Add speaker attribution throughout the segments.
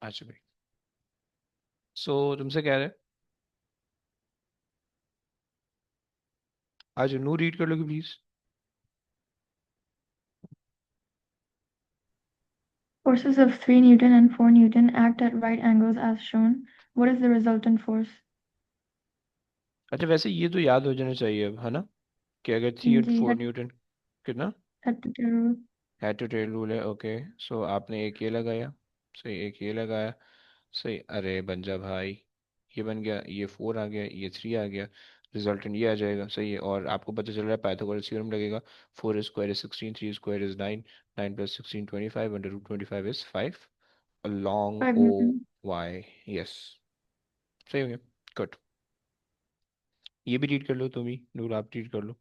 Speaker 1: अच्छा भाई। सो तुमसे कह रहे, आज नू रीड कर लोगे please.
Speaker 2: Forces of 3 Newton and 4 Newton act at right angles as shown. What is the resultant force?
Speaker 1: अच्छा वैसे ये तो याद हो जाना चाहिए अब, है ना, कि अगर 3 और 4 न्यूटन कितना,
Speaker 2: Head to tail rule.
Speaker 1: Head to tail rule है। ओके, सो आपने एक ये लगाया, सही, एक ये लगाया, सही। अरे बन जा भाई, ये बन गया, ये 4 आ गया, ये 3 आ गया, रिजल्टेंट ये आ जाएगा, सही है। और आपको पता चल रहा है पाइथागोरस थ्योरम लगेगा, 4 square is 16, 3 square is 9, 9 + 16 25, √25 is 5 along
Speaker 2: 5
Speaker 1: O
Speaker 2: Newton.
Speaker 1: Y। Yes, सही हो गया, गुड। ये भी रीड कर लो तुम ही, नूर आप रीड कर लो।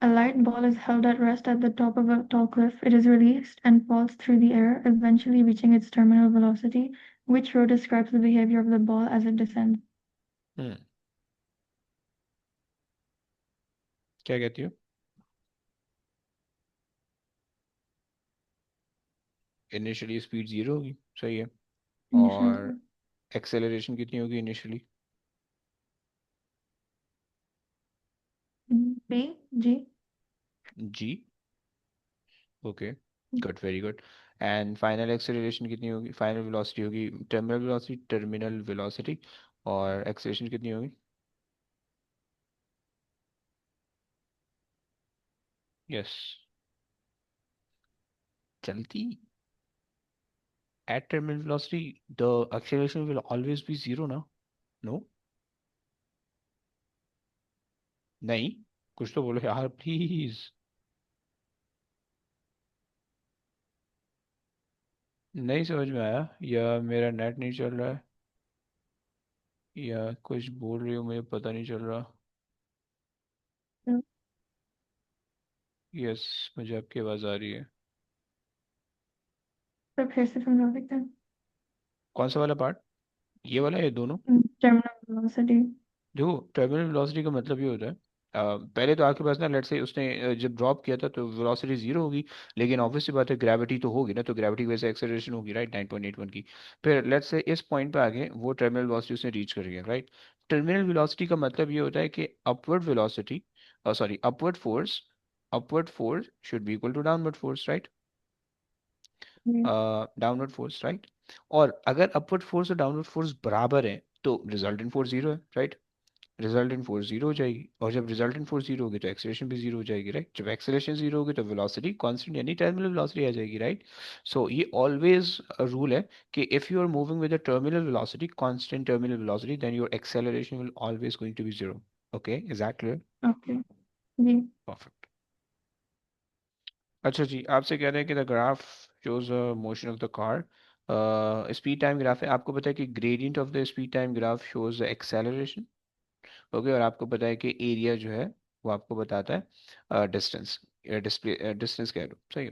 Speaker 2: A light ball is held at rest at the top of a tall cliff. It is released and falls through the air, eventually reaching its terminal velocity. Which row describes the behavior of the ball as it descends?
Speaker 1: हम्म, क्या कहती हो? Initially speed 0 होगी, सही है। और
Speaker 2: Initial
Speaker 1: acceleration कितनी होगी initially?
Speaker 2: B, G.
Speaker 1: जी, okay, good, very good. And final acceleration कितनी होगी, फाइनल वेलोसिटी होगी, टर्मिनल वेलोसिटी, और एक्सेलरेशन कितनी होगी? यस, चलती at terminal velocity the acceleration will always be zero ना? नो, नहीं, कुछ तो बोलो यार प्लीज। नहीं समझ में आया, या मेरा नेट नहीं चल रहा है, या कुछ बोल रही हो मुझे पता नहीं चल रहा। यस, मुझे आपकी आवाज़ आ रही है।
Speaker 2: तो फिर से समझा सकते हैं.
Speaker 1: कौन सा वाला पार्ट, ये वाला या दोनों?
Speaker 2: Terminal velocity.
Speaker 1: देखो टर्मिनल वेलोसिटी का मतलब ये होता है, पहले तो आपके पास ना, लेट से उसने जब ड्रॉप किया था तो वेलोसिटी 0 होगी, लेकिन ऑब्वियस सी बात है ग्रेविटी तो होगी ना, तो ग्रेविटी की वजह से एक्सेलरेशन होगी, राइट, 9.81 की। फिर लेट से इस पॉइंट पे आगे वो टर्मिनल वेलोसिटी उसने रीच कर गया, राइट। टर्मिनल वेलोसिटी का मतलब ये होता है कि upward velocity, sorry upward force, upward force should be equal to downward force, right,
Speaker 2: जी.
Speaker 1: Downward force, right. और अगर अपवर्ड फोर्स और डाउनवर्ड फोर्स बराबर है तो रिजल्टेंट फोर्स 0 है, राइट। रिजल्टेंट फोर्स 0 हो जाएगी, और जब रिजल्टेंट फोर्स 0 होगी तो एक्सेलरेशन भी 0 हो जाएगी, राइट। जब एक्सेलरेशन 0 होगी तो वेलोसिटी कांस्टेंट यानी टर्मिनल वेलोसिटी आ जाएगी, राइट। सो ये ऑलवेज रूल है कि if you are moving with a terminal velocity, constant terminal velocity, then your acceleration will always going to be 0। Okay, is that clear?
Speaker 2: Okay. जी.
Speaker 1: Perfect. अच्छा जी, आपसे कह रहे हैं कि the graph shows motion of the car, speed time graph है, आपको पता है कि gradient of the speed time graph shows acceleration. Okay, और आपको पता है कि एरिया जो है वो आपको बताता है डिस्टेंस, डिस्प्ले डिस्टेंस कह लो, सही है।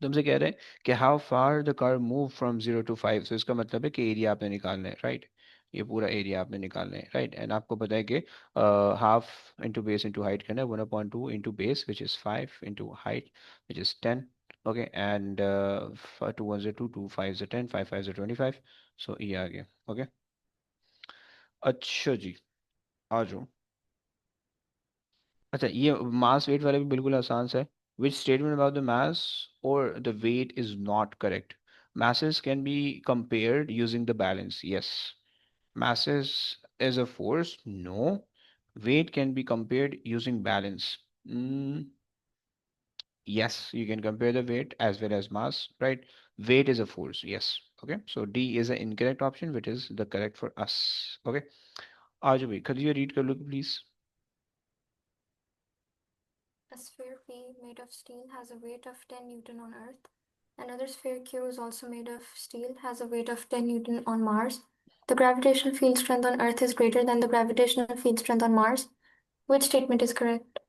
Speaker 1: तुमसे कह रहे हैं कि how far the car move from 0 to 5, तो इसका मतलब है कि एरिया आपने निकालना है, राइट। ये पूरा एरिया आपने निकालना है, राइट। एंड आपको पता है कि half into base into height करना है, 1/2 into base which is 5 into height which is 10। Okay, and 2 1 2, 2 5 10, 5 5 25, सो ये आ गया। ओके, अच्छा जी, आ जाओ। अच्छा, ये मास वेट वाला भी बिल्कुल आसान सा है। Which statement about the mass और the weight is not correct? masses can be compared using the balance, yes. Masses is a force, no. Weight can be compared using balance, mm, yes, you can compare the weight as well as mass, right. Weight is a force, yes. Okay, so D is the incorrect option, which is the correct for us. Okay, आज भाई Khadija read कर लो please.
Speaker 2: A sphere P made of steel has a weight of 10 Newton on Earth. Another sphere Q is also made of steel, has a weight of 10 Newton on Mars. The gravitational field strength on Earth is greater than the gravitational field strength on Mars. Which statement is correct?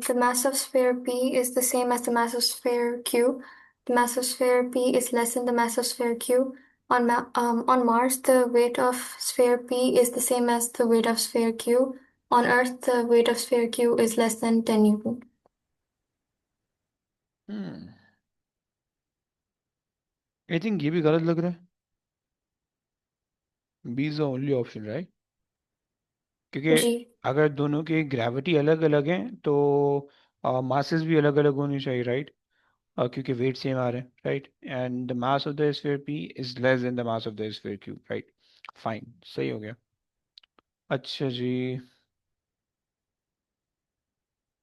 Speaker 2: The mass of sphere P is the same as the mass of sphere Q. The mass of sphere P is less than the mass of sphere Q. On Mars, the weight of sphere P is the same as the weight of sphere Q. On Earth, the weight of sphere Q is less than 10 Newton.
Speaker 1: Hmm, I think ये भी गलत लग रहा है। B is the only option, right? क्योंकि
Speaker 2: जी।
Speaker 1: अगर दोनों की ग्रेविटी अलग अलग है तो मासेस भी अलग अलग होनी चाहिए, राइट? क्योंकि वेट सेम आ रहे हैं, right? And the mass of the sphere P is less than the mass of the sphere Q, right? Fine, सही हो गया। अच्छा जी,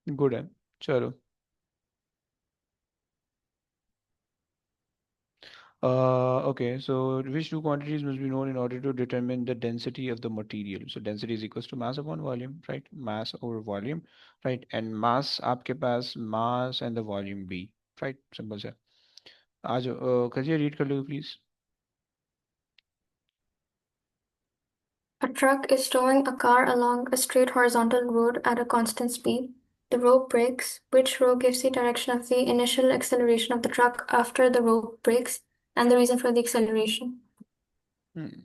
Speaker 1: गुड है। चलो, okay, so which two quantities must be known in order to determine the density of the material? So density is equals to mass upon volume, right? Mass over volume, right? And mass आपके पास mass and the volume B, right? Simple से। आज करिए, read कर लो please.
Speaker 2: A truck is towing a car along a straight horizontal road at a constant speed. The rope breaks. Which row gives the direction of the initial acceleration of the truck after the rope breaks and the reason for the acceleration?
Speaker 1: हम्म।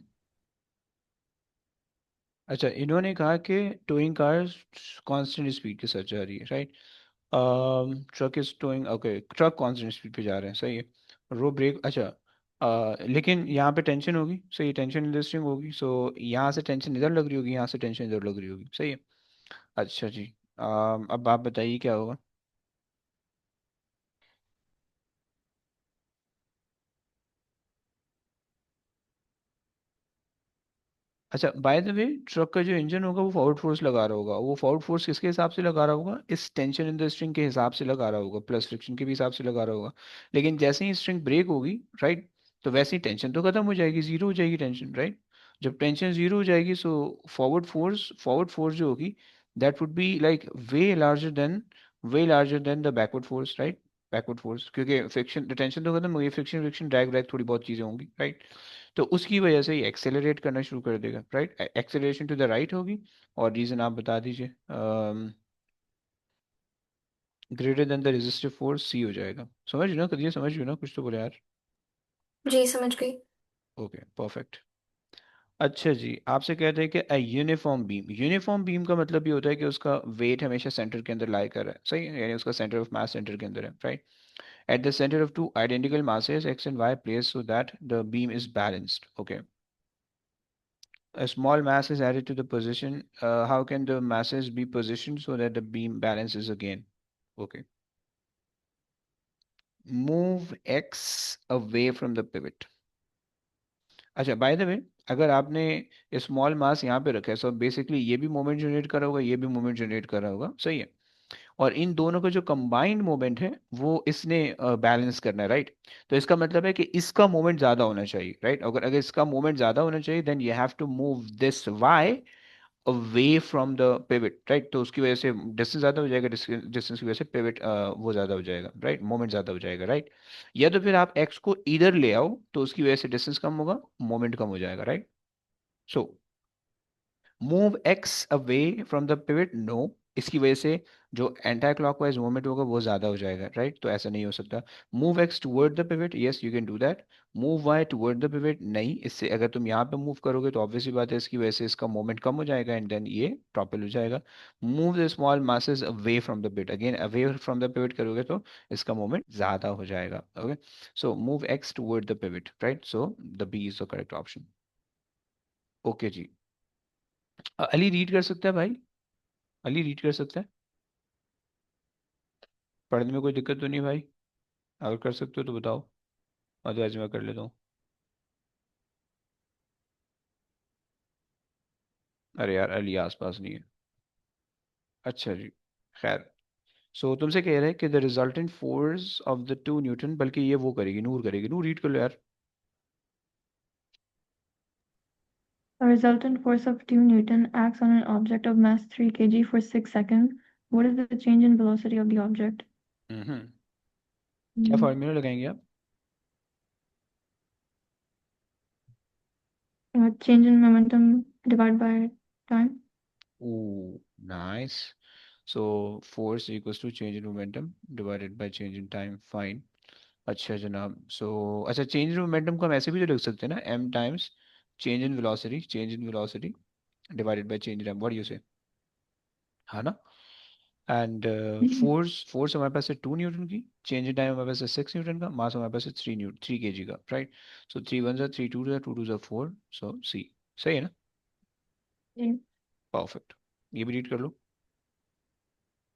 Speaker 1: अच्छा, इन्होंने कहा कि towing car constant speed के साथ जा रही है, right? Truck is towing, okay, truck constant speed पे जा रहे हैं, सही है। रो ब्रेक, अच्छा। लेकिन यहाँ पे टेंशन होगी, सही, टेंशन इन द स्ट्रिंग होगी, सो यहाँ से टेंशन इधर लग रही होगी, यहाँ से टेंशन इधर लग रही होगी, सही है। अच्छा जी। अब आप बताइए क्या होगा। अच्छा, बाय द वे, ट्रक का जो इंजन होगा वो फॉरवर्ड फोर्स लगा रहा होगा, वो फॉरवर्ड फोर्स किसके हिसाब से लगा रहा होगा? इस टेंशन इन द स्ट्रिंग के हिसाब से लगा रहा होगा, प्लस फ्रिक्शन के भी हिसाब से लगा रहा होगा। लेकिन जैसे ही स्ट्रिंग ब्रेक होगी, राइट, तो वैसे ही टेंशन तो खत्म हो जाएगी, जीरो हो जाएगी टेंशन, राइट? जब टेंशन जीरो हो जाएगी, सो फॉरवर्ड फोर्स जो होगी, that would be like way larger than the backward force, right? Backward force, क्योंकि फ्रिक्शन, टेंशन तो खत्म हो गई, फ्रिक्शन फ्रिक्शन ड्रैग व्रैग थोड़ी बहुत चीज़ें होंगी, राइट? तो उसकी वजह से ही एक्सेलरेट करना शुरू कर देगा, right? Acceleration to the right होगी। और रीजन आप बता दीजिए। Greater than the resistive force, C हो जाएगा। समझ रहे हो ना, करिए, समझ रहे हो ना, कुछ तो बोले यार।
Speaker 2: जी, समझ गई।
Speaker 1: Okay, perfect. अच्छा जी, आपसे कहते हैं कि यूनिफॉर्म बीम का मतलब ये होता है कि उसका वेट हमेशा सेंटर के अंदर लाई कर रहा है, सही है, यानी उसका सेंटर ऑफ मास सेंटर के अंदर है, right? At the centre of two identical masses x and y placed so that the beam is balanced, okay? A small mass is added to the position. How can the masses be positioned so that the beam balances again? Okay. Move x away from the pivot. अच्छा, by the way, अगर आपने small mass यहाँ पे रखा है, so basically ये भी moment generate कर रहा होगा, ये भी मोमेंट जनरेट कर रहा होगा, सही है। और इन दोनों का जो कंबाइंड मोमेंट है वो इसने बैलेंस करना है, राइट? तो इसका मतलब है कि इसका मोमेंट ज्यादा होना चाहिए, राइट? अगर अगर इसका मोमेंट ज्यादा होना चाहिए, then you have to move this y away from the pivot, right? तो उसकी वजह से डिस्टेंस ज्यादा हो जाएगा, डिस्टेंस की वजह से पिवट वो ज्यादा हो जाएगा, राइट? मोमेंट ज्यादा हो जाएगा, राइट? या तो फिर आप एक्स को इधर ले आओ, तो उसकी वजह से डिस्टेंस कम होगा, मोमेंट कम हो जाएगा, right? So move X away from the pivot, no. इसकी वजह से जो एंटी क्लॉकवाइज मूवमेंट होगा वो ज्यादा हो जाएगा, राइट? तो ऐसा नहीं हो सकता। Move X toward the pivot, yes you can do that. Move Y toward the pivot, नहीं, इससे अगर तुम यहाँ पे मूव करोगे तो ऑब्वियसली बात है, इसकी वजह से इसका मोमेंट कम हो जाएगा एंड देन ये टॉपल हो जाएगा। Move the small masses away from the pivot, again away from the pivot करोगे तो इसका मोमेंट ज्यादा हो जाएगा, okay? So move X toward the pivot, right? So the B is the correct option. Okay जी। Ali read कर सकता है भाई? अली रीड कर सकता है? पढ़ने में कोई दिक्कत तो नहीं भाई? अगर कर सकते हो तो बताओ, अदरवाइज मैं कर लेता हूँ। अरे यार, अली आसपास नहीं है। अच्छा जी, खैर। सो तुमसे कह रहे हैं कि the resultant force of the two Newton, बल्कि ये वो करेगी, नूर करेगी, नूर रीड कर लो यार।
Speaker 2: The resultant force of 2 Newton acts on an object of mass 3 kg for 6 seconds. What is the change in velocity of the object?
Speaker 1: हम्म। क्या
Speaker 2: Mm,
Speaker 1: formula लगाएंगे आप?
Speaker 2: Change in momentum divided by time.
Speaker 1: Oh, nice. So force equals to change in momentum divided by change in time, fine. अच्छा जनाब, सो अच्छा, change in momentum को हम ऐसे भी तो लिख सकते हैं ना, M times change in velocity divided by change in time, what you say, है ना? एंड
Speaker 3: हम्म,
Speaker 1: फोर्स फोर्स हमारे पास है 2 न्यूटन की, चेंज इन टाइम हमारे पास है 6 न्यूटन का, मास हमारे पास है 3 केजी का, राइट? सो 3 1 3 2 2 4, सो सी। सही है ना?
Speaker 3: जी.
Speaker 1: परफेक्ट। ये भी रीड कर लो।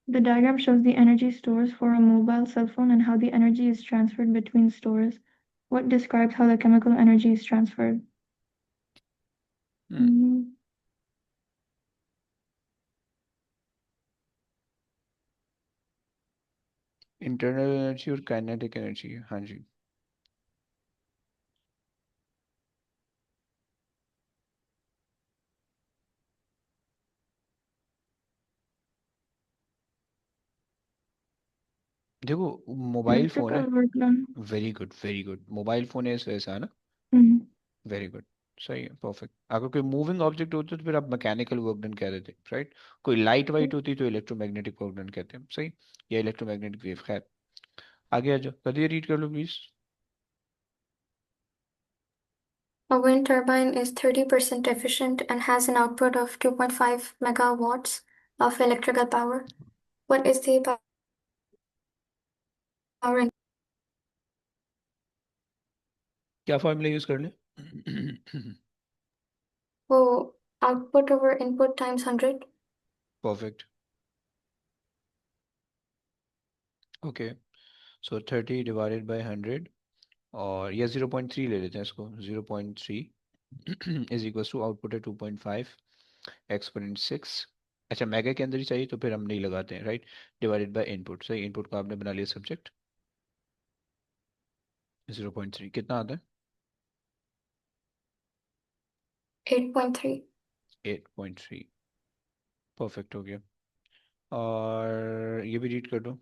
Speaker 3: The diagram shows the energy stores for a mobile cell phone and how the energy is transferred between stores. What describes how the chemical energy is transferred?
Speaker 1: Hmm
Speaker 3: Mm,
Speaker 1: internal energy और kinetic energy, हाँ जी। देखो, mobile phone है।
Speaker 3: electrical work done.
Speaker 1: Very good, very good. Mobile phone है इस वजह से, है ना?
Speaker 3: Mm,
Speaker 1: very good. सही है, परफेक्ट। अगर कोई मूविंग ऑब्जेक्ट होता तो फिर आप मैकेनिकल वर्क डन कह देते, राइट? कोई लाइट वाइट होती तो इलेक्ट्रोमैग्नेटिक वर्क डन कहते हैं, सही? या इलेक्ट्रोमैग्नेटिक वेव, खैर। आगे आ जाओ, करिए, रीड कर लो please.
Speaker 2: A wind turbine is 30% efficient and has an output of 2.5 megawatts of electrical power. What is the power in
Speaker 1: क्या फॉर्मूला यूज कर ले?
Speaker 2: वो output over input times 100?
Speaker 1: Perfect. Okay, so 30 divided by 100, और या 0.3 ले लेते हैं इसको, 0.3 इज इक्वल टू आउटपुट है 2.5 एक्सपोनेंट 6। अच्छा, मेगा के अंदर ही चाहिए तो फिर हम नहीं लगाते हैं, राइट? डिवाइडेड बाय इनपुट, सही। इनपुट को आपने बना लिया सब्जेक्ट। 0.3 कितना आता है?
Speaker 2: 8.3.
Speaker 1: 8.3। परफेक्ट, हो गया। और ये भी रीड कर दो।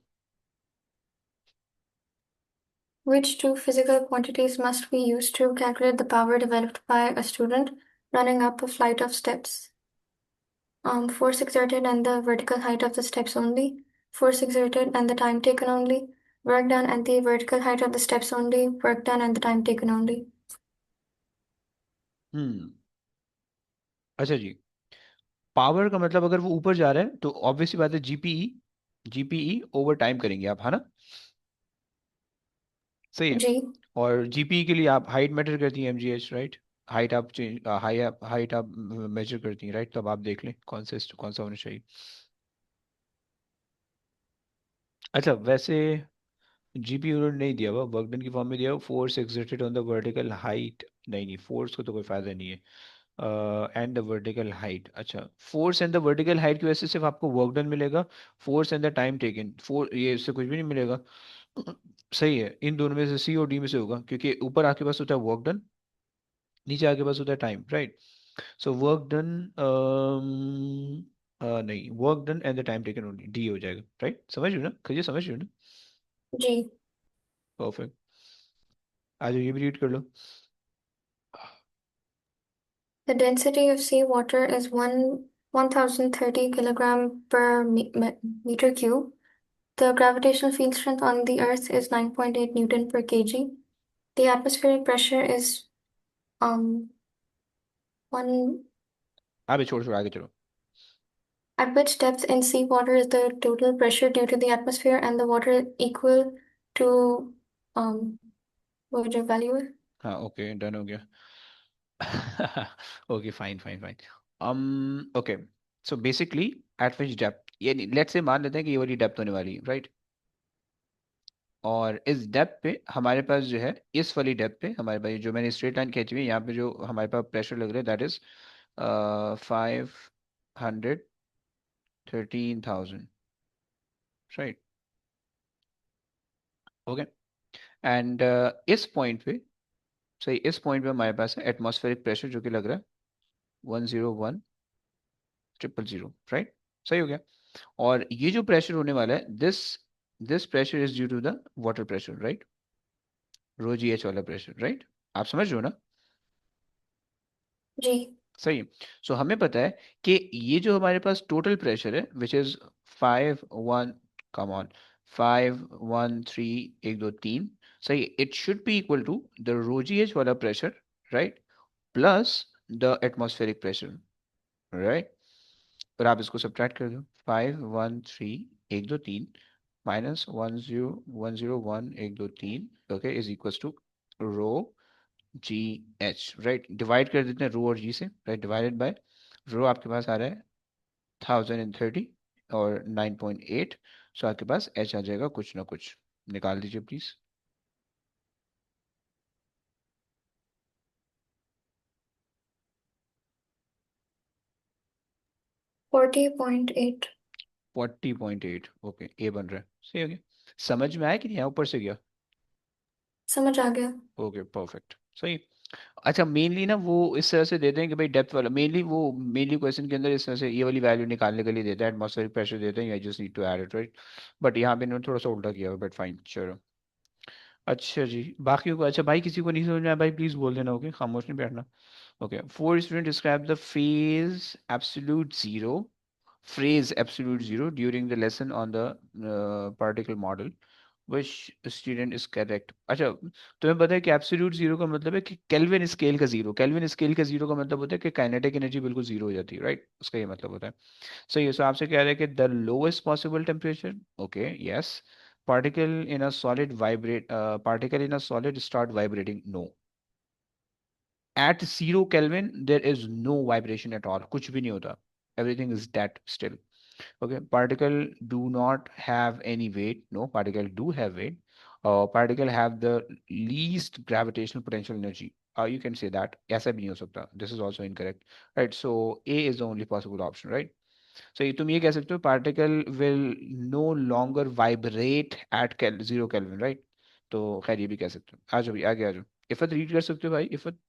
Speaker 2: Which two physical quantities must be used to calculate the power developed by a student running up a flight of steps? Force exerted and the vertical height of the steps only. Force exerted and the time taken only. Work done and the vertical height of the steps only. Work done and the time taken only.
Speaker 1: हम्म अच्छा जी। Power का मतलब अगर वो ऊपर जा रहा है तो ऑब्वियसली बात है, जीपीई। जीपीई ओवर टाइम करेंगे आप, है ना? सही है।
Speaker 2: G.
Speaker 1: और जीपीई के लिए आप हाइट मैटर करती है, एमजीएच, राइट? हाइट आप चेंज, हाइट आप मेजर करती हैं, राइट? तो अब आप देख लें कौन सा होना चाहिए। अच्छा, वैसे जीपी यूनिट नहीं दिया हुआ, वर्क डन की फॉर्म में दिया हुआ, force exerted on the vertical height. नहीं नहीं, फोर्स को तो कोई फायदा नहीं है। एंड द वर्टिकल हाइट, अच्छा, force and the vertical height की वजह से सिर्फ आपको वर्क डन मिलेगा। Force and the time taken, ये इससे कुछ भी नहीं मिलेगा। सही है, इन दोनों में से सी और डी में से होगा, क्योंकि ऊपर आपके पास होता है वर्क डन, नीचे आपके पास होता है time, right? So work done, नहीं, work done and the time taken only, D हो जाएगा, राइट? समझ रहे हो ना? खजिए, समझ रहे हो ना?
Speaker 2: G.
Speaker 1: परफेक्ट। आज ये भी रीड कर लो।
Speaker 2: The density of seawater is 1030 kilogram per meter cube. The gravitational field strength on the Earth is 9.8 Newton per kg. The atmospheric pressure is one.
Speaker 1: आगे छोड़ छोड़, आगे चलो।
Speaker 2: At which depth in seawater is the total pressure due to the atmosphere and the water equal to what your value है?
Speaker 1: हाँ, okay, done हो गया। Okay, fine fine fine. Okay, so basically eight विच depth, ये let's say मान लेते हैं कि ये वाली डेप्थ होने वाली है, राइट? और इस डेप्थ पे हमारे पास जो है, इस वाली डेप्थ पे हमारे पास जो मैंने स्ट्रेट लाइन खींची हुई है, यहाँ पे जो हमारे पास प्रेशर लग रहा है, that is 513,000, right? Okay. And इस पॉइंट पे, सही, इस पॉइंट पे हमारे पास है एटमॉस्फेरिक प्रेशर जो कि लग रहा है 101,000, राइट? सही हो गया। और ये जो प्रेशर होने वाला है, this this pressure is due to the water pressure, right? Rho g h वाला प्रेशर, राइट? आप समझ रहे हो ना?
Speaker 2: G.
Speaker 1: सही है। सो हमें पता है कि ये जो हमारे पास टोटल प्रेशर है, विच इज 5 1, कम ऑन, 5 1 3 1 2 3, सही, it should be equal to the rho g h वाला pressure, right? Plus the atmospheric pressure, right? और आप इसको सब्ट्रैक्ट कर दो, 5 1 3 एक दो तीन minus 101 1 2 3 okay is equals to rho g h right. Divide कर देते हैं रो और जी से राइट डिवाइडेड बाय रो आपके पास आ रहा है 1030 और 9.8। सो आपके पास एच आ जाएगा कुछ ना कुछ निकाल दीजिए प्लीज।
Speaker 2: 40.8।
Speaker 1: 40.8 ओके ए बन रहा है सही हो गया। समझ में आया कि नहीं आया ऊपर से गया।
Speaker 2: समझ आ गया।
Speaker 1: ओके परफेक्ट सही। अच्छा मेनली ना वो इस तरह से देते हैं कि भाई डेप्थ वाला मेनली वो मेनली क्वेश्चन के अंदर इस तरह से ये वाली वैल्यू निकालने के लिए देता है एटमॉस्फेरिक प्रेशर देते हैं I just need to add it right. But यहाँ पे इन्होंने थोड़ा सा उल्टा किया हुआ बट फाइन चलो। अच्छा जी बाकियों को अच्छा भाई किसी को नहीं समझ में आया भाई प्लीज बोल देना ओके खामोश नहीं बैठना। Okay four student describe the phase absolute zero phrase absolute zero during the lesson on the particle model which student is correct। अच्छा तुम्हें पता है कि एब्सोल्यूट जीरो का मतलब है कि केल्विन स्केल का जीरो केल्विन स्केल का जीरो का मतलब होता है कि काइनेटिक एनर्जी बिल्कुल जीरो हो जाती है राइट उसका ये मतलब होता है। सही है सो आपसे कह रहा है कि the lowest possible temperature okay yes particle in a solid vibrate particle in a solid start vibrating no at 0 Kelvin there is no vibration at all कुछ भी नहीं होता everything is dead still। Okay, particle do not have any weight. No, particle do have weight. Particle have the least gravitational potential energy. You can say that. ऐसा भी नहीं हो सकता. This is also incorrect. Right. So A is the only possible option. Right. So तुम ये कह सकते हो particle will no longer vibrate at 0 Kelvin. Right. तो खैर ये भी कह सकते हो। आ जाओ भाई आगे आ जाओ। इफत रीड कर सकते हो भाई इफत।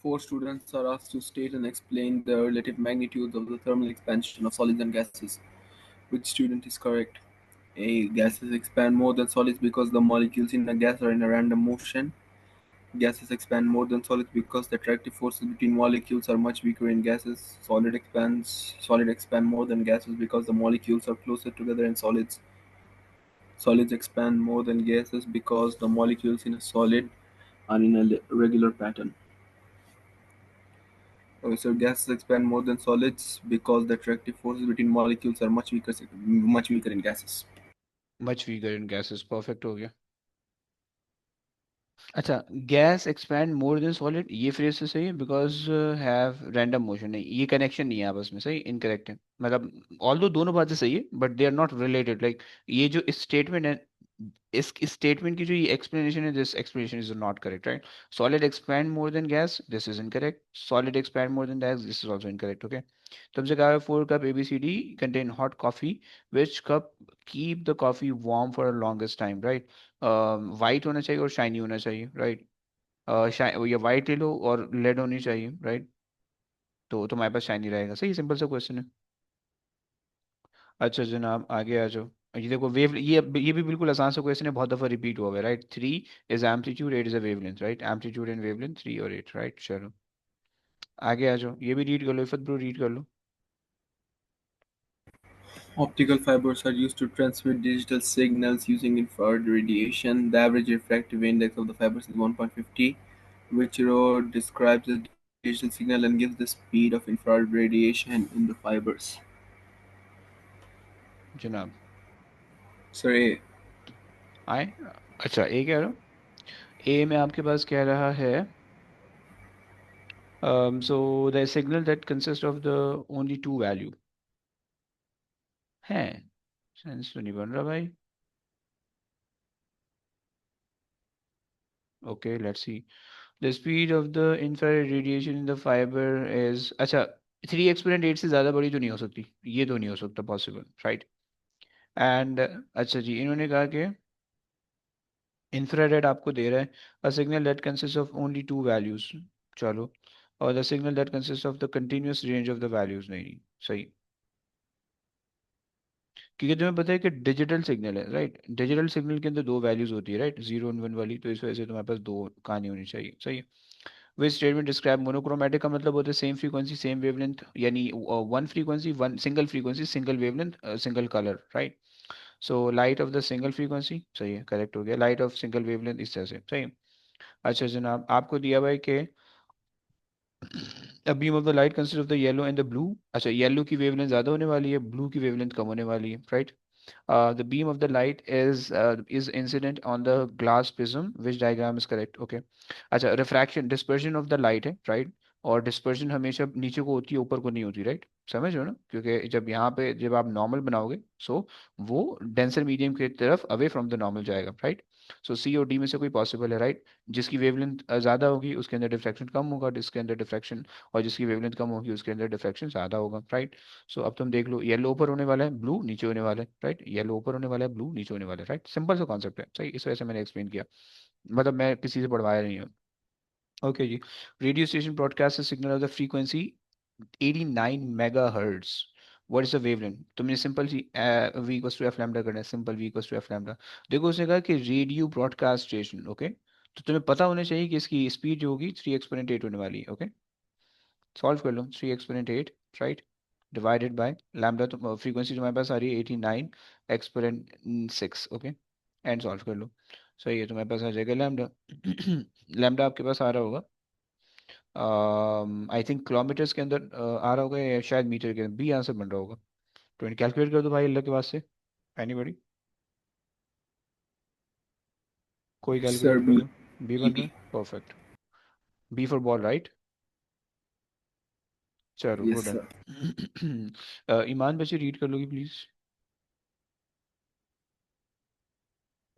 Speaker 4: Four students are asked to state and explain the relative magnitudes of the thermal expansion of solids and gases. Which student is correct? A. Gases expand more than solids because the molecules in a gas are in a random motion. Gases expand more than solids because the attractive forces between molecules are much weaker in gases. Solid expand more than gases because the molecules are closer together in solids. Solids expand more than gases because the molecules in a solid are in a regular pattern. So gases expand more than solids because the attractive forces between molecules are much weaker in gases.
Speaker 1: Much weaker in gases. Perfect हो गया। अच्छा gas expand more than solid ये phrase से सही है because have random motion नहीं ये connection नहीं है आपस में सही इनकरेक्ट है मतलब ऑल दो दोनों बातें सही है but they are not related like ये जो स्टेटमेंट है इस स्टेटमेंट की जो ये एक्सप्लेनेशन है this explanation is not correct right. Solid expand more than gas this is incorrect solid expand more than gas this is also incorrect okay. तुमसे कहा है 4 cup ABCD contain hot coffee which cup keep the coffee warm for longest time right. White होना चाहिए और shiny होना चाहिए right. ये white ले लो और लेड होनी चाहिए राइट। तो तुम्हारे पास शाइनी रहेगा सही सिंपल सा क्वेश्चन है। अच्छा जनाब आगे आ जाओ। ये देखो वेव ये भी बिल्कुल आसान सा क्वेश्चन है बहुत दफ़ा रिपीट हुआ है right. 3 is amplitude 8 is a wavelength right amplitude and wavelength 3 और 8 राइट चलो आगे आ जाओ ये भी रीड कर लो इफत ब्रो रीड कर लो।
Speaker 4: Optical fibers are used to transmit digital signals using infrared radiation. The average refractive index of the fibers is 1.50, which row describes the digital signal and gives the speed of infrared radiation in the fibers.
Speaker 1: जनाब
Speaker 4: Sorry,
Speaker 1: आए अच्छा ए कह रहा हूँ ए में आपके पास कह रहा है so the signal that consists of the only two value है सेंस तो नहीं बन रहा भाई। Okay let's see the speed of the infrared radiation in the fibre is अच्छा 3 एक्सपोनेंट 8 से ज़्यादा बड़ी तो नहीं हो सकती ये तो नहीं हो सकता पॉसिबल राइट। एंड अच्छा जी इन्होंने कहा कि इंफ्रारेड आपको दे रहा है a signal that consist of only to values चलो और the signal that consist of the continuous range of the values नहीं सही क्योंकि तुम्हें पता है कि डिजिटल सिग्नल है राइट डिजिटल सिग्नल के अंदर दो वैल्यूज होती है राइट 0 और 1 वाली तो इस वजह से तुम्हारे पास दो कहानी होनी चाहिए सही है। विच स्टेटमेंट डिस्क्राइब मोनोक्रोमेटिक का मतलब होता है सेम फ्रीक्वेंसी सेम वेवलेंथ यानी one frequency one single wavelength single colour right. So light of the single frequency सही है करेक्ट हो गया लाइट ऑफ सिंगल वेवलेंथ इस तरह से सही है। अच्छा जनाब आपको दिया हुआ है कि A beam of the light consists of the yellow and the blue. अच्छा, येलो की वेवलेंथ ज़्यादा होने वाली है, ब्लू की वेवलेंथ कम होने वाली है, right? The beam of the light is incident on the glass prism, which diagram is correct? Okay. अच्छा, refraction dispersion of the light है, right? और dispersion हमेशा नीचे को होती है, ऊपर को नहीं होती, राइट? समझ रहे हो ना? क्योंकि जब यहाँ पे जब आप नॉर्मल बनाओगे, सो वो डेंसर मीडियम की तरफ अवे फ्रॉम द नॉर्मल जाएगा, राइट? सो सी और डी में से कोई पॉसिबल है, राइट? जिसकी वेवलेंथ ज़्यादा होगी उसके अंदर डिफ्रैक्शन कम होगा, जिसके अंदर डिफ्रैक्शन, और जिसकी वेवलेंथ कम होगी उसके अंदर डिफ्रैक्शन ज़्यादा होगा, राइट? सो अब तुम देख लो, येलो ऊपर होने वाला है, ब्लू नीचे होने वाला है, राइट? येलो ऊपर होने वाला है, ब्लू नीचे होने वाला है, राइट? सिंपल सा कॉन्सेप्ट है, सही। इस वजह से मैंने एक्सप्लेन किया, मतलब मैं किसी से पढ़वाया नहीं हूँ। ओके जी। Radio station broadcast signal of the frequency 89 megahertz. What is the wavelength? तुमने simple C v equals to F lambda करना है, simple v equals to F lambda. देखो उसने कहा कि रेडियो ब्रॉडकास्ट स्टेशन, ओके? तो तुम्हें पता होना चाहिए कि इसकी स्पीड जो होगी 3 एक्सपोनेंट 8 होने वाली है, ओके? सॉल्व कर लो, 3 exponent 8, right? Divided by lambda, तो फ्रीक्वेंसी तुम्हारे पास आ रही है 89 एक्सपोनेंट 6, ओके? एंड सॉल्व कर लो, सही है, तुम्हारे पास आ जाएगा लैम्डा। लैम्डा आपके पास आ रहा होगा, आई थिंक किलोमीटर्स के अंदर आ रहा होगा, या शायद मीटर के अंदर, बी आंसर बन रहा होगा। 20 कैलकुलेट कर दो भाई, अल्लाह के वास्ते। एनीबडी? कोई
Speaker 4: Sir,
Speaker 1: कैलकुलेट कर
Speaker 4: B.
Speaker 1: दो। बी बन रहा
Speaker 4: BB.
Speaker 1: है, perfect. B for ball, right? चलो,
Speaker 4: Yes,
Speaker 1: good
Speaker 4: sir.
Speaker 1: Done. Iman बच्चे रीड कर लोगी please?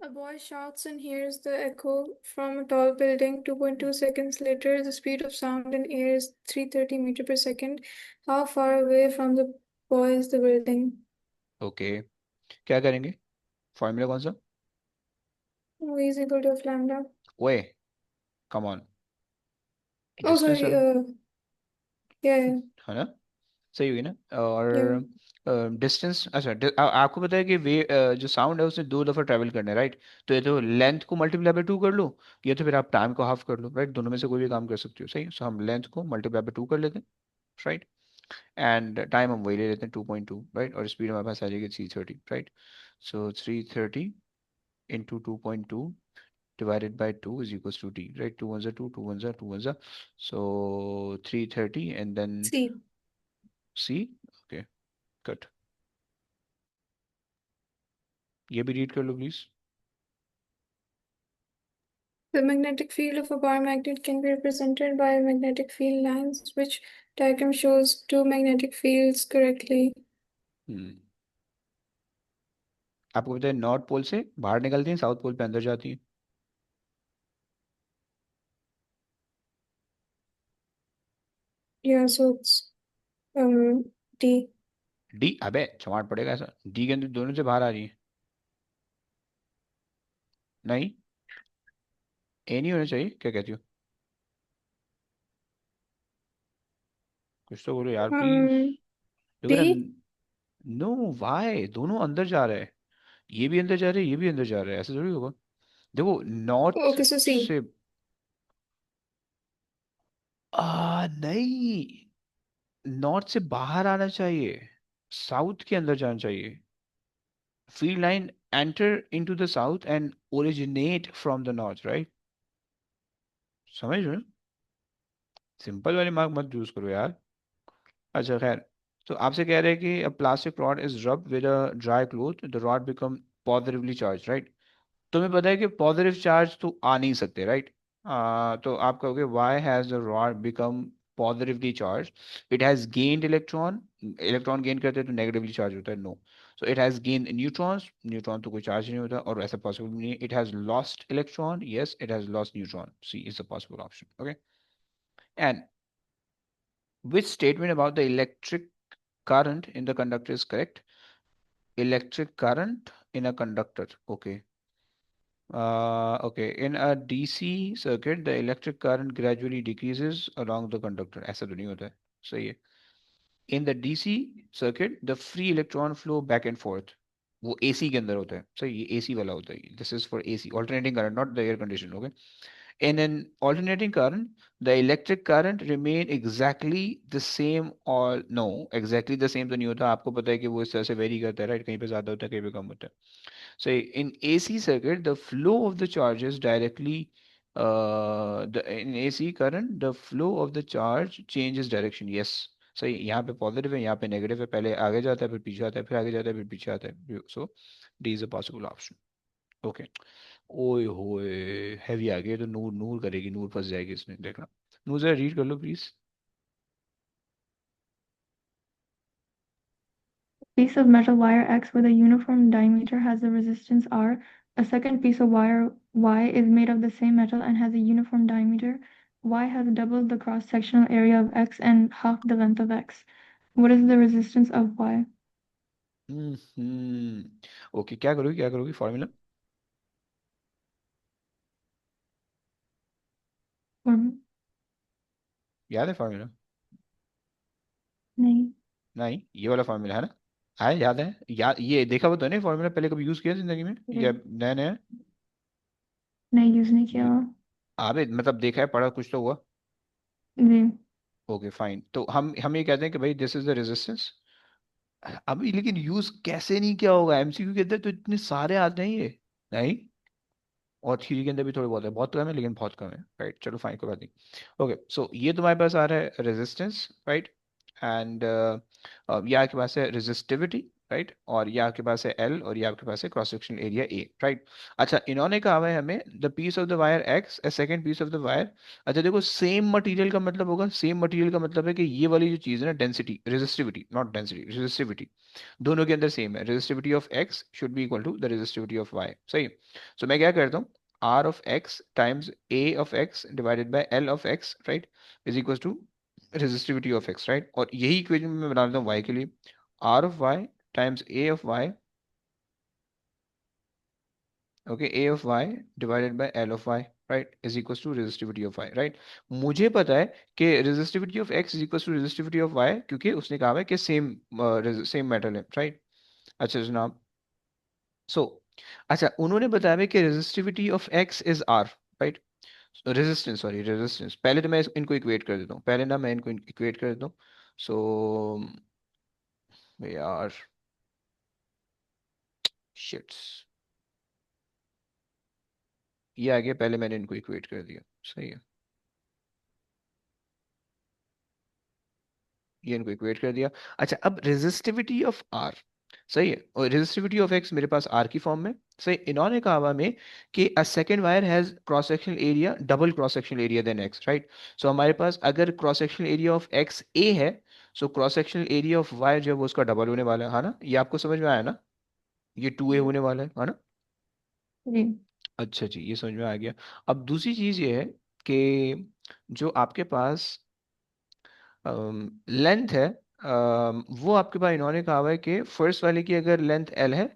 Speaker 5: A boy shouts and hears the echo from a tall building. 2.2 seconds later, the speed of sound in air is 330 meter per second. How far away from the boy is the building?
Speaker 1: Okay, क्या करेंगे? Formula कौन सा?
Speaker 5: V is equal to F lambda.
Speaker 1: ओए, come on,
Speaker 5: Oh,
Speaker 1: distance है
Speaker 5: sorry.
Speaker 1: ना?
Speaker 5: Yeah,
Speaker 1: है ना? सही होगी ना?
Speaker 5: yeah.
Speaker 1: और डिस्टेंस, अच्छा, आपको पता है कि जो साउंड है उसने 2 दफ़ा ट्रैवल करना है, राइट? तो ये तो लेंथ को मल्टीप्लाई बाय 2 कर लो, या तो फिर आप टाइम को हाफ कर लो, राइट? दोनों में से कोई भी काम कर सकते हो, सही है। सो हम लेंथ को मल्टीप्लाई बाय 2 कर लेते हैं, राइट? एंड टाइम हम वही ले लेते हैं, 2.2, राइट? और स्पीड हमारे पास आ जाएगी 330, right? So 330 into 2.2 divided by 2 is equals to t, right? 2 ones are 2, 2 ones are 2 ones are, so 330, and then
Speaker 5: C.
Speaker 1: c, okay, good। ये भी रीड कर लो please.
Speaker 5: The magnetic field of a bar magnet can be represented by magnetic field lines, which diagram shows two magnetic fields correctly.
Speaker 1: हम्म, आपको पता है north pole से बाहर निकलती हैं, साउथ पोल पे अंदर जाती हैं।
Speaker 5: Yeah, so it's D.
Speaker 1: D? अबे चमाट पड़ेगा ऐसा, डी के अंदर दोनों से बाहर आ रही है? नहीं, ए नहीं होना चाहिए, क्या कहती हो? कुछ तो बोलो यार प्लीज। देखो ना,
Speaker 5: B.
Speaker 1: नो, वाई दोनों अंदर जा रहे हैं, ये भी अंदर जा रहे हैं, ये भी अंदर जा रहे हैं, ऐसे थोड़ी होगा। देखो नॉर्थ
Speaker 5: Okay, so C.
Speaker 1: से, नहीं, नॉर्थ से बाहर आना चाहिए, साउथ के अंदर जाना चाहिए। Field line enter into the south and originate from the north, right? समझ रहे हो? सिंपल वाले मार्क मत यूज करो यार। अच्छा खैर, तो आपसे कह रहे हैं कि अ plastic rod is rubbed with a dry cloth, the rod become positively charge, right? तुम्हें पता है कि पॉजिटिव चार्ज तो आ नहीं सकते, राइट? तो आप कहोगे why has the rod become positively charge? It has gained electron, electron gain करते हैं तो नेगेटिवली चार्ज होता है, no. So it has gain neutrons, neutron तो कोई चार्ज नहीं होता, और ऐसा पॉसिबल नहीं है। It has lost electron, yes it has lost neutron, C is the possible option, okay? And which statement about the electric current in the conductor is correct? Electric current in a conductor, okay. Okay, in a DC circuit, the electric current gradually decreases along the conductor. ऐसा तो नहीं होता है, सही है। In the DC circuit, the free electron flow back and forth. वो AC के अंदर होता है, सही, ये AC वाला होता है। This is for AC, alternating current, not the air condition, okay? In an alternating current, the electric current remain exactly the same, or no, exactly the same तो नहीं होता, आपको पता है कि वो इस तरह से वेरी करता है, राइट? कहीं पे ज्यादा होता है, कहीं पे कम होता है। So in AC circuit, the flow of the charges directly in AC current the flow of the charge changes direction. Yes, सही, यहाँ पे पॉजिटिव है, यहाँ पे नेगेटिव है, पहले आगे जाता है फिर पीछे आता है, फिर आगे जाता है फिर पीछे आता है, so D is a possible option. Okay. ओए होए हैवी आ गया, तो नूर नूर करेगी, नूर फंस जाएगी इसमें, देखना। नूर जरा रीड कर लो please.
Speaker 3: Piece of metal wire X with a uniform diameter has a resistance R. A second piece of wire Y is made of the same metal and has a uniform diameter. Y has double the cross-sectional area of X and half the length of X. What is the resistance of Y?
Speaker 1: Okay, क्या करोगी formula?
Speaker 3: Or
Speaker 1: याद है formula?
Speaker 3: नहीं,
Speaker 1: नहीं, ये वाला formula है ना? है, याद है? याद, ये देखा हुआ तो नहीं फॉर्मूला, पहले कभी यूज किया जिंदगी में या नया नया?
Speaker 3: नहीं यूज नहीं किया।
Speaker 1: अबे मतलब देखा है, पढ़ा कुछ तो हुआ।
Speaker 3: जी।
Speaker 1: ओके फाइन, तो हम ये कहते हैं कि भाई दिस इज द रेजिस्टेंस। अभी लेकिन यूज कैसे नहीं किया होगा, एमसीक्यू के अंदर तो इतने सारे आते हैं ये। नहीं, और थ्योरी के अंदर भी थोड़े बहुत है, बहुत कम है लेकिन बहुत कम है, राइट? चलो फाइन, कोई बात नहीं। ओके, सो ये तुम्हारे पास आ रहा है रेजिस्टेंस, राइट? एंड ये आपके पास है रेजिस्टिविटी, राइट? और ये आपके पास है एल, और ये आपके पास है cross section area A, right? अच्छा, इन्होंने कहा हुआ है हमें the piece of the wire X A second piece of the wire. अच्छा देखो, सेम मटेरियल का मतलब होगा, सेम मटेरियल का मतलब है कि ये वाली जो चीज़ है ना, density, resistivity not density, resistivity, दोनों के अंदर सेम है। Resistivity of X should be equal to the resistivity of Y, सही। सो मैं क्या करता हूँ, r of x times a of x divided by l of x, right, is equals to resistivity of x, right? और यही equation मैं बना देता हूँ y के लिए, r of y times a of y, okay, a of y divided by l of y, right, is equals to resistivity of y, right? मुझे पता है कि resistivity of x is equals to resistivity of y, क्योंकि उसने कहा है कि same metal है, राइट? अच्छा जनाब, सो अच्छा, उन्होंने बताया है कि resistivity of x is r, right? Resistance, sorry resistance, पहले तो मैं इनको इक्वेट कर देता हूँ, पहले ना मैं इनको इक्वेट कर देता हूँ। सो यार, शिट्स, ये आ गया, पहले मैंने इनको इक्वेट कर दिया, सही है, ये इनको इक्वेट कर दिया। अच्छा, अब रेजिस्टिविटी ऑफ आर, सही है, और रेजिस्टिविटी ऑफ एक्स मेरे पास आर की फॉर्म में, सही। इन्होंने कहा हुआ में कि a second wire has cross sectional area double cross sectional area than X, right? So हमारे पास अगर cross sectional area of X A है, so cross sectional area of Y जो है वो उसका डबल होने वाला है ना? ये आपको समझ में आया ना? ये 2a होने वाला है ना?
Speaker 3: जी।
Speaker 1: अच्छा जी, ये समझ में आ गया। अब दूसरी चीज ये है कि जो आपके पास लेंथ है, वो आपके पास इन्होंने कहा हुआ है कि फर्स्ट वाले की अगर लेंथ एल है,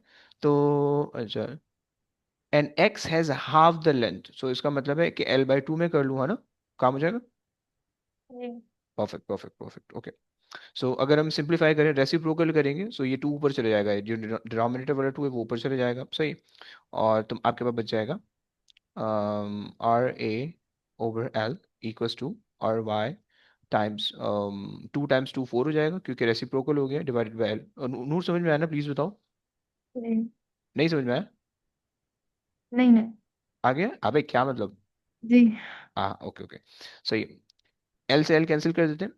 Speaker 1: तो अच्छा, and X has half the length, so इसका मतलब है कि एल बाई टू में कर लूँ, है ना? काम हो जाएगा।
Speaker 3: जी।
Speaker 1: Perfect perfect perfect, okay. So अगर हम सिंप्लीफाई करें, रेसिप्रोकल करेंगे, सो ये टू ऊपर चले जाएगा, जो डिनोमिनेटर वाला टू है वो ऊपर चले जाएगा, सही। और तुम आपके पास बच जाएगा R A over L equals to R Y times two times two four हो जाएगा, क्योंकि रेसिप्रोकल हो गया, डिवाइडेड बाय एल। नूर समझ में आया ना? प्लीज बताओ।
Speaker 3: जी।
Speaker 1: नहीं समझ में आया?
Speaker 3: नहीं नहीं।
Speaker 1: आ गया? अबे क्या मतलब?
Speaker 3: जी।
Speaker 1: हाँ, ओके ओके, सही। एल से एल कैंसिल कर देते हैं,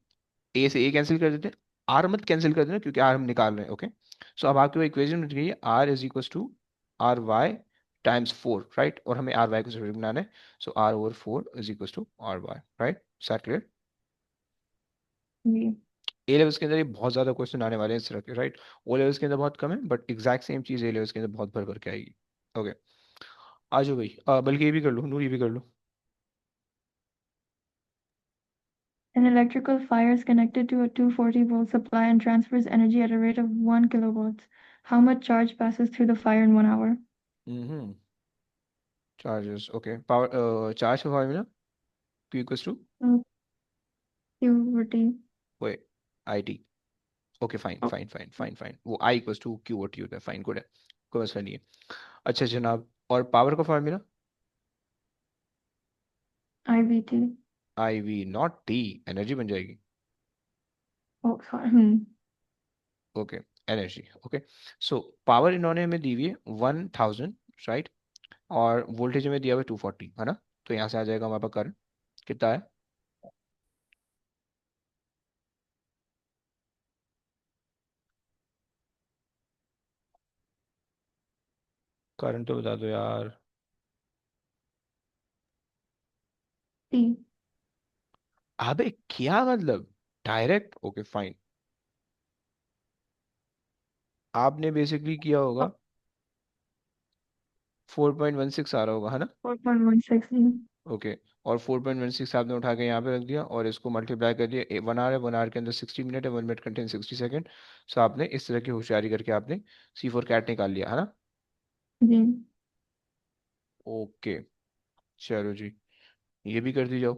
Speaker 1: ए से ए कैंसिल कर देते हैं, आर मत कैंसिल कर देना क्योंकि आर हम निकाल रहे हैं, ओके। सो अब आपके वो इक्वेशन बन गई है, R is equal to R Y times four, right? और हमें आर वाई को सेपरेट बनाना है, so R over four is equal to R Y, right? Sir clear?
Speaker 3: जी।
Speaker 1: ए लेवल्स के अंदर ये बहुत ज्यादा क्वेश्चन आने वाले हैं इस तरह के, राइट? ओ लेवल्स के अंदर बहुत कम है, बट एग्जैक्ट सेम चीज ए लेवल्स के अंदर बहुत भर भर के आएगी। ओके, आ जाओ भाई, बल्कि ये भी कर लो नूर, ये भी कर लो।
Speaker 3: An electrical fire is connected to a 240-volt supply and transfers energy at a rate of 1 kilowatts. How much charge passes through the fire in 1 hour?
Speaker 1: Hmm, charges, okay, power charge का formula Q equals to
Speaker 3: Q/T.
Speaker 1: वो I T. Okay fine
Speaker 3: Oh,
Speaker 1: fine fine fine fine, वो I equals to Q और T होता है, fine, good है, कोई मसला नहीं है। अच्छा जनाब, और पावर का formula?
Speaker 3: IVT.
Speaker 1: I V not T, energy बन जाएगी।
Speaker 3: Oh, sorry.
Speaker 1: Okay, energy, okay. So power इन्होंने हमें दी हुई है 1000, राइट? और वोल्टेज हमें दिया हुआ है 240, है ना? तो यहाँ से आ जाएगा हमारे पास करंट कितना है। करंट तो बता दो यार।
Speaker 3: T.
Speaker 1: अबे क्या मतलब, डायरेक्ट ओके फाइन। आपने बेसिकली किया होगा 4.16 आ रहा होगा है ना।
Speaker 3: 4.16.
Speaker 1: ओके। और 4.16 आपने उठा के यहाँ पे रख दिया और इसको मल्टीप्लाई कर दिया, 1 आवर है, 1 आवर के अंदर 60 मिनट है, 1 मिनट कंटेन 60 सेकेंड। सो आपने इस तरह की होशियारी करके आपने C4 कैट निकाल लिया है ना।
Speaker 3: जी.
Speaker 1: ओके चलो जी, ये भी कर दी जाओ।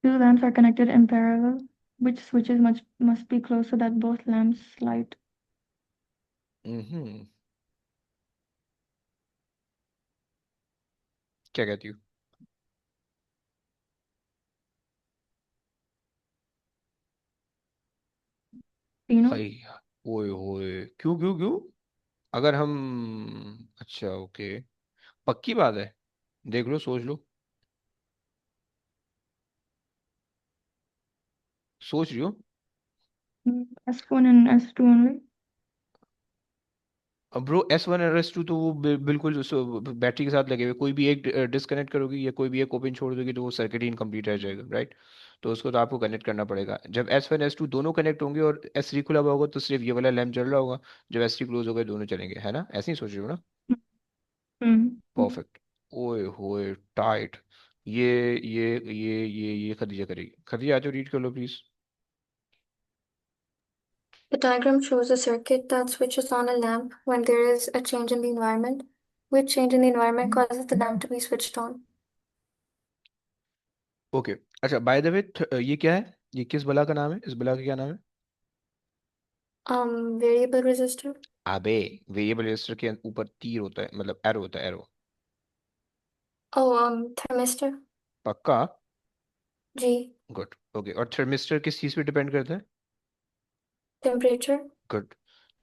Speaker 3: Two lamps are connected in parallel. Which switches must be closed so that both lamps light?
Speaker 1: हम्म, क्या कहती हो।
Speaker 3: तीनों.
Speaker 1: भाई ओए होए, क्यों क्यों क्यों। अगर हम, अच्छा ओके, पक्की बात है, देख लो सोच लो, सोच रही हो।
Speaker 3: S1 and S2 only.
Speaker 1: Bro S1 और S2 तो वो बिल्कुल बैटरी के साथ लगे हुए, कोई भी एक डिस्कनेक्ट करोगी या कोई भी एक ओपन छोड़ दोगी तो वो सर्किट ही इनकम्प्लीट रह जाएगा राइट। तो उसको तो आपको कनेक्ट करना पड़ेगा। जब S1 S2 दोनों कनेक्ट होंगे और S3 खुला हुआ होगा तो सिर्फ ये वाला लैम्प जल रहा होगा। जब S3 क्लोज होगा दोनों चलेंगे, है ना, ऐसे ही सोच रहे हो ना।
Speaker 3: Hmm.
Speaker 1: परफेक्ट। ओए होए टाइट। ये खदीजा करेगी, खदीजा आ जाओ रीड कर लो please.
Speaker 2: The diagram shows a circuit that switches on a lamp when there is a change in the environment. Which change in the environment causes the lamp to be switched on?
Speaker 1: Okay अच्छा, by the way ये क्या है, ये किस बला का नाम है, इस बला का क्या नाम है।
Speaker 2: Variable resistor.
Speaker 1: अबे वेरिएबल रजिस्टर के ऊपर तीर होता है, मतलब एरो होता है, एरो।
Speaker 2: Oh, thermistor.
Speaker 1: पक्का।
Speaker 2: G.
Speaker 1: गुड ओके, और थर्मिस्टर किस चीज़ पे डिपेंड करता है।
Speaker 2: Temperature.
Speaker 1: गुड।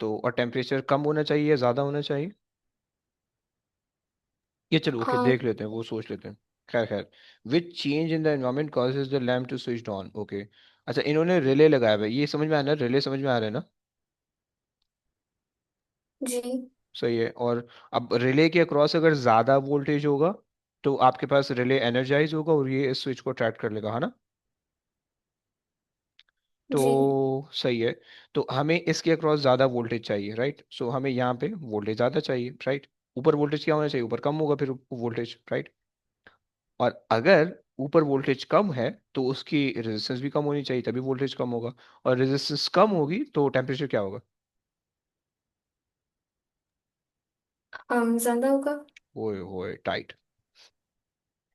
Speaker 1: तो और टेम्परेचर कम होना चाहिए या ज़्यादा होना चाहिए। ये चलो ओके
Speaker 2: Um,
Speaker 1: देख लेते हैं, वो सोच लेते हैं। खैर खैर, which change in the environment causes the lamp to switch on. Okay अच्छा, इन्होंने रिले लगाया हुआ है, ये समझ में आ रहा है, रिले समझ में आ रहा है ना।
Speaker 2: G.
Speaker 1: सही है। और अब रिले के अक्रॉस अगर ज़्यादा वोल्टेज होगा तो आपके पास रिले एनर्जाइज होगा और ये इस स्विच को अट्रैक्ट कर लेगा, है ना।
Speaker 2: G.
Speaker 1: तो सही है। तो हमें इसके अक्रॉस ज़्यादा वोल्टेज चाहिए राइट, सो हमें यहाँ पे वोल्टेज ज़्यादा चाहिए राइट। ऊपर वोल्टेज क्या होना चाहिए, ऊपर कम होगा फिर वोल्टेज राइट। और अगर ऊपर वोल्टेज कम है तो उसकी रेजिस्टेंस भी कम होनी चाहिए, तभी वोल्टेज कम होगा। और रेजिस्टेंस कम होगी तो टेम्परेचर क्या होगा।
Speaker 2: ज़्यादा होगा.
Speaker 1: ओए होए टाइट।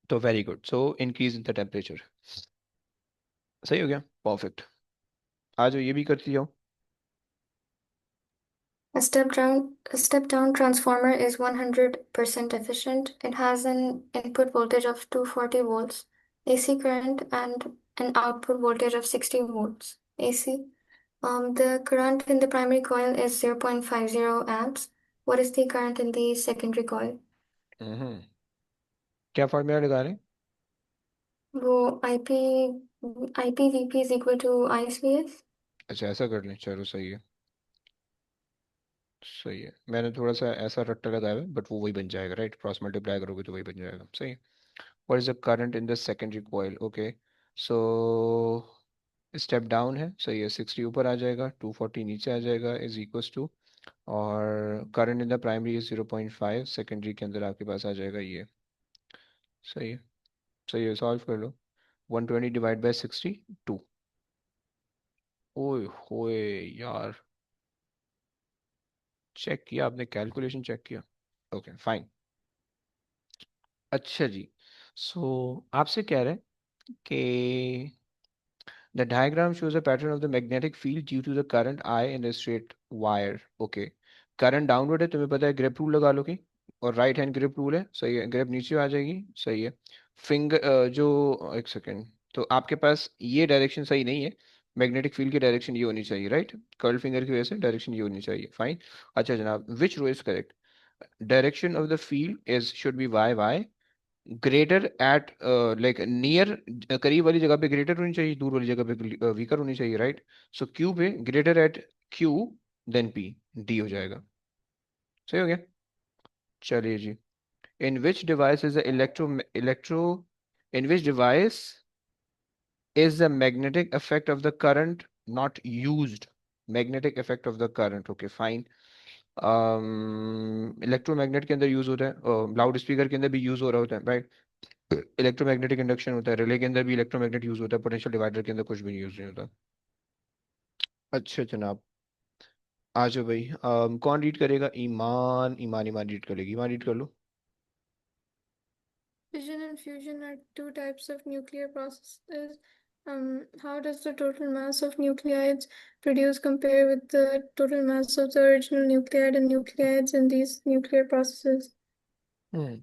Speaker 1: तो very good, so increase in the temperature. सही हो गया, परफेक्ट। आ जाओ ये भी करती जाओ।
Speaker 2: A step down transformer is 100% efficient. It has an input voltage of 240 volts AC current and an output voltage of 60 volts AC. The current in the primary coil is 0.50 amps. What is the current in the secondary coil?
Speaker 1: हम्म, क्या formula लगा रहे हैं।
Speaker 2: वो IPVP is equal to ISVS.
Speaker 1: अच्छा ऐसा कर लें, चलो सही है। सही है, मैंने थोड़ा सा ऐसा रट्टा लगाया है बट वो वही बन जाएगा राइट, क्रॉस मल्टीप्लाई करोगे तो वही बन जाएगा, सही है। What is the current in the secondary coil. Okay so step down है, सही है, 60 ऊपर आ जाएगा, 240 नीचे आ जाएगा, इज इक्वल्स टू। और current in the primary is 0.5, secondary के अंदर आपके पास आ जाएगा ये। सही है। सही है, सॉल्व कर लो। 120 डिवाइड बाई 62। ओए होए यार, चेक किया आपने, कैलकुलेशन चेक किया। Okay fine. अच्छा जी, सो आपसे कह रहे हैं कि the diagram shows a pattern of the magnetic field due to the current I in a straight wire. Okay, current downward है, तुम्हें पता है, ग्रिप रूल लगा लो कि, और राइट हैंड ग्रिप रूल है, सही है, ग्रिप नीचे आ जाएगी, सही है। फिंगर जो, एक सेकेंड, तो आपके पास ये डायरेक्शन सही नहीं है, मैग्नेटिक फील्ड की डायरेक्शन ये होनी चाहिए राइट, कर्ल फिंगर की वजह से डायरेक्शन ये होनी चाहिए, फाइन। अच्छा जनाब, which row is correct. Direction of the field is should be Y Y, greater at like near, करीब वाली जगह पे ग्रेटर होनी चाहिए, दूर वाली जगह पे वीकर होनी चाहिए, राइट? सो क्यू पे greater at Q than P, D हो जाएगा। सही हो गया। चलिए जी। In which device is the electro in which device is the magnetic effect of the current not used? Magnetic effect of the current, okay fine। Electromagnet के अंदर use होता है, लाउड स्पीकर के अंदर भी यूज हो रहा होता है, राइट? इलेक्ट्रोमैग्नेटिक इंडक्शन होता है, रिले के अंदर भी इलेक्ट्रोमैग्नेट यूज होता है, पोटेंशियल डिवाइडर के अंदर कुछ भी यूज नहीं होता। अच्छा जनाब, आ जाओ भाई। कौन रीड करेगा? ईमान, ईमान, ईमान रीड करेगी। ईमान रीड कर लो।
Speaker 5: Fission and fusion are two types of nuclear processes. How does the total mass of nuclides produced compare with the total mass of the original nuclide and nuclides in these nuclear processes?
Speaker 1: हम्म।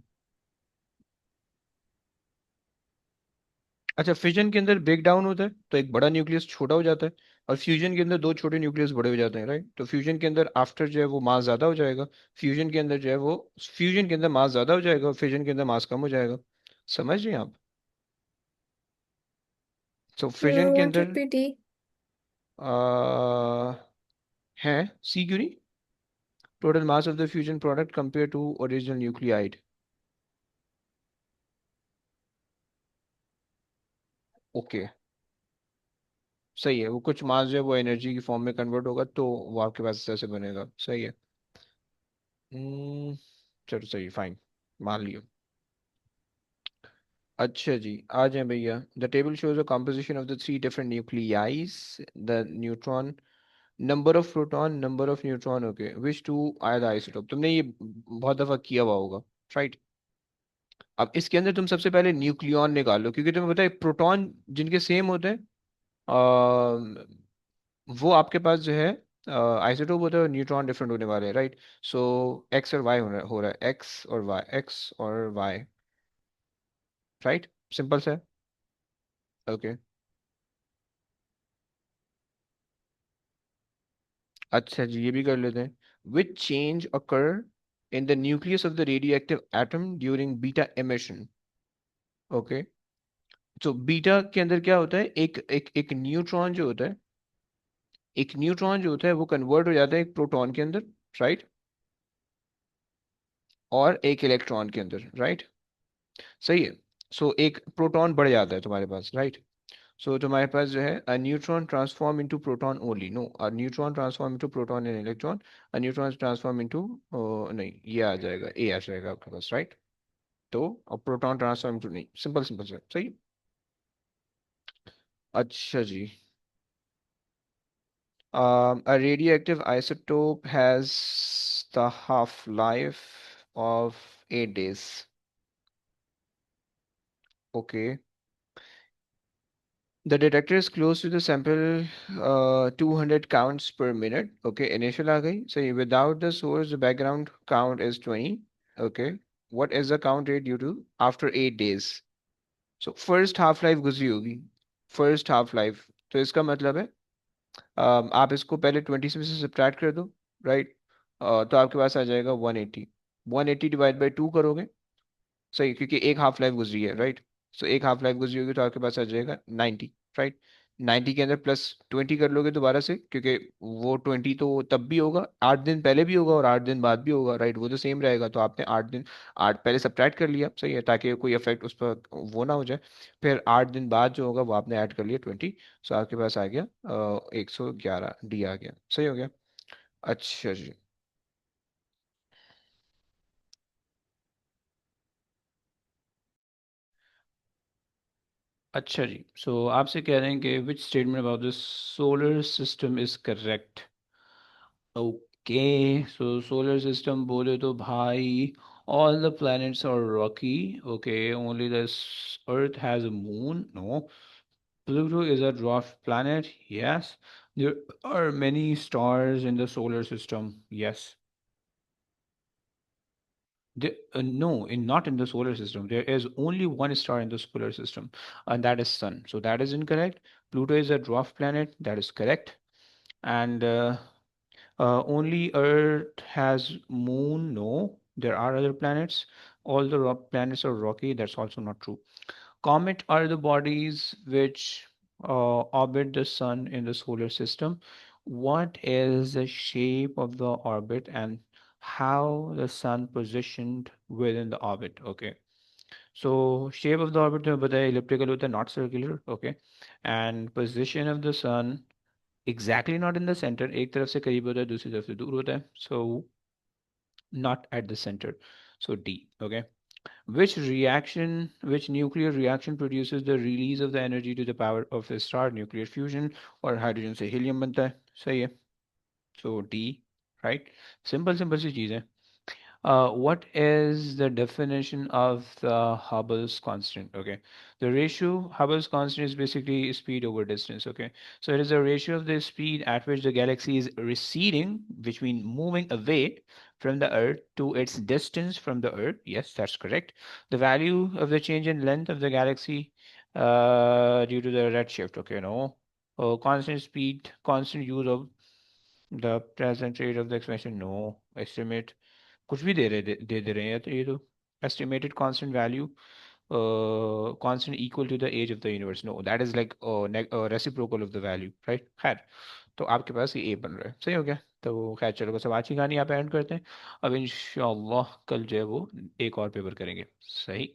Speaker 1: अच्छा, fission के अंदर break down होता है तो एक बड़ा nucleus छोटा हो जाता है, और फ्यूजन के अंदर दो छोटे न्यूक्लियस बड़े हो जाते हैं, राइट? तो फ्यूजन के अंदर आफ्टर जो है वो मास ज्यादा हो जाएगा, फ्यूजन के अंदर जो है वो, फ्यूजन के अंदर मास ज्यादा हो जाएगा और फ्यूजन के अंदर मास कम हो जाएगा। समझ रहे हैं आप? तो फिजन के
Speaker 5: Won't it
Speaker 1: अंदर
Speaker 5: be D?
Speaker 1: आ, है, सी क्यों नहीं? Total mass of the fusion product compare to original nuclide. Okay, सही है। वो कुछ मास जो है वो एनर्जी की फॉर्म में कन्वर्ट होगा, तो वो आपके पास ऐसे बनेगा। सही है। हम्म, चलो सही, फाइन, मान लियो। अच्छा जी, आ जाए भैया। The table shows the composition of the three different nuclides, the neutron, number of proton, number of neutron, okay, which two are the isotope. तुमने ये बहुत दफा किया हुआ होगा, राइट? अब इसके अंदर तुम सबसे पहले न्यूक्लियॉन निकालो, क्योंकि तुम्हें पता है प्रोटॉन जिनके सेम होते हैं, वो आपके पास जो है आइसोटोप होता है, और न्यूट्रॉन डिफरेंट होने वाले हैं, राइट? सो एक्स और वाई हो रहा है, एक्स और वाई, एक्स और वाई, राइट? सिंपल सा है। ओके। अच्छा जी, ये भी कर लेते हैं। Which change occur in the nucleus of the radio active atom during beta emission. Okay. तो बीटा के अंदर क्या होता है, एक न्यूट्रॉन जो होता है, एक न्यूट्रॉन जो होता है वो कन्वर्ट हो जाता है एक प्रोटॉन के अंदर, राइट? और एक इलेक्ट्रॉन के अंदर, राइट? सही है। सो एक प्रोटॉन बढ़ जाता है तुम्हारे पास, राइट? सो तुम्हारे पास जो है a neutron transform into proton only, no, a neutron transform into proton and electron, a neutron transform into, नहीं, ये आ जाएगा, ए आ जाएगा आपके पास, राइट? तो अब प्रोटॉन ट्रांसफॉर्म इनटू, नहीं, सिंपल सिंपल से सही। अच्छा जी। A radioactive isotope has the half-life of 8 days. Okay. The detector is close to the sample 200 counts per minute. Okay. Initial आ गई. So without the source, the background count is 20. Okay. What is the count rate due to after 8 days? So first half life गुजरी होगी, first half life। तो इसका मतलब है आप इसको पहले 20 से सब्ट्रैक्ट कर दो, राइट? तो आपके पास आ जाएगा 180। 180 डिवाइड बाई 2 करोगे, सही, क्योंकि एक हाफ लाइफ गुजरी है, राइट? सो एक हाफ लाइफ गुजरी होगी तो आपके पास आ जाएगा 90, राइट? 90 के अंदर प्लस 20 कर लोगे दोबारा से, क्योंकि वो 20 तो तब भी होगा, 8 दिन पहले भी होगा और 8 दिन बाद भी होगा, राइट? वो तो सेम रहेगा, तो आपने 8 दिन, 8 पहले सब्ट्रैक्ट कर लिया, सही है, ताकि कोई इफेक्ट उस पर वो ना हो जाए। फिर 8 दिन बाद जो होगा वो आपने ऐड कर लिया 20। सो आपके पास आ गया 111, डी आ गया, सही हो गया। अच्छा जी। अच्छा जी, सो आपसे कह रहे हैं कि which statement about the solar system is correct. Okay. So solar system बोले तो भाई, all the planets are rocky. Okay, only the earth has a moon, no. Pluto is a dwarf planet, yes. There are many stars in the solar system, yes. No, not in the solar system. There is only one star in the solar system, and that is Sun. So that is incorrect. Pluto is a dwarf planet. That is correct. And only Earth has moon. No. There are other planets. All the planets are rocky. That's also not true. Comet are the bodies which orbit the sun in the solar system. What is the shape of the orbit and how the sun positioned within the orbit? Okay. So shape of the orbit में बताया elliptical होता है, not circular. Okay. And position of the sun exactly not in the center. एक तरफ से करीब होता है, दूसरी तरफ से दूर होता है. So not at the center. So D. Okay. Which nuclear reaction produces the release of the energy to the power of a star? Nuclear fusion. और हाइड्रोजन से हीलियम बनता है. सही है. So D, right? Simple सी चीज़ है. What is the definition of the Hubble's constant? Okay, the ratio Hubble's constant is basically speed over distance. Okay, so it is a ratio of the speed at which the galaxy is receding, which means moving away from the Earth, to its distance from the Earth. Yes, that's correct. The value of the change in length of the galaxy due to the redshift. Okay, no. Constant speed, constant use of the present rate of the expansion. No. Estimate कुछ भी दे रहे हैं, तो ये तो estimated constant value constant equal to the age of the universe. No, that is like reciprocal of the value, right? खैर, तो आपके पास ये A बन रहा है. सही हो गया. तो खैर चलो, बस अब आज की कहानी यहाँ पे एंड करते हैं. अब इंशाल्लाह कल जो है वो एक और पेपर करेंगे. सही.